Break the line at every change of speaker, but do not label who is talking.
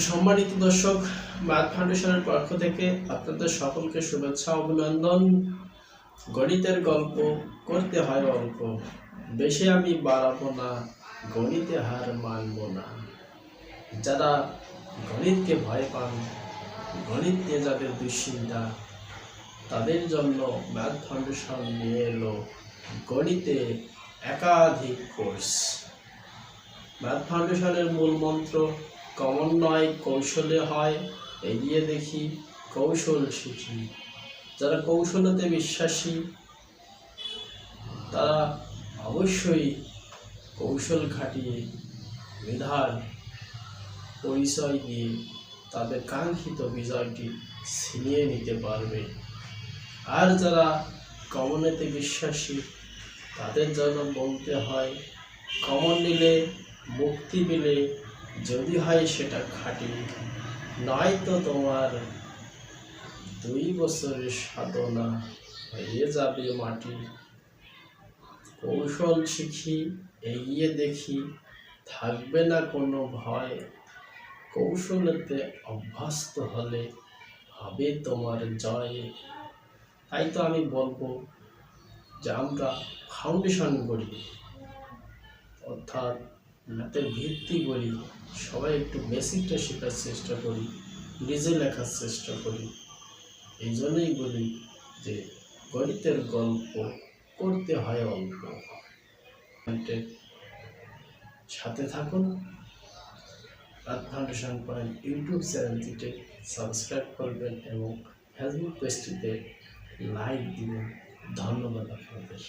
সম্মানিত দর্শক, ম্যাথ ফাউন্ডেশনের পক্ষ থেকে আপনাদের সকলকে শুভেচ্ছা অভিনন্দন। গণিতের গল্প করতে হয় অল্প, বেশি আমি বাড়াবো না, গণিতে হার মানব না। যারা গণিতকে ভয় পান, গণিত নিয়ে যাদের দুশ্চিন্তা, তাদের জন্য ম্যাথ ফাউন্ডেশন নিয়ে এলো গণিতে একাধিক কোর্স। ম্যাথ ফাউন্ডেশনের মূল মন্ত্র কমন নয়, কৌশলে হয়। এগিয়ে দেখি, কৌশল শিখি। যারা কৌশলতে বিশ্বাসী তারা অবশ্যই কৌশল খাটিয়ে মেধার পরিচয় দিয়ে তাদের কাঙ্ক্ষিত বিজয়টি ছিনিয়ে নিতে পারবে। আর যারা কমনেতে বিশ্বাসী তাদের জন্য বলতে হয়, কমন নিলে মুক্তি পেলে যদি হয় সেটা খাঁটি, নয়তো তোমার 2 বছরের সাধনা হয়ে যাবে মাটি। কৌশল শিখি, এগিয়ে দেখি, থাকবে না কোনো ভয়। কৌশলেতে অভ্যস্ত হলে হবে তোমার জয়। তাই তো আমি বলবো যে আমরা ফাউন্ডেশন করি, অর্থাৎ ম্যাথের ভিত্তি করি। সবাই একটু বেসিকটা শেখার চেষ্টা করি, নিজে লেখার চেষ্টা করি। এই জন্যই বলি যে গণিতের গল্প করতে হয় অল্প। সাথে থাকুন। ম্যাথ ফাউন্ডেশন পয়েন্ট ইউটিউব চ্যানেলটিতে সাবস্ক্রাইব করবেন এবং ফেসবুক পেজটিতে লাইক দিবেন। ধন্যবাদ আপনাদের।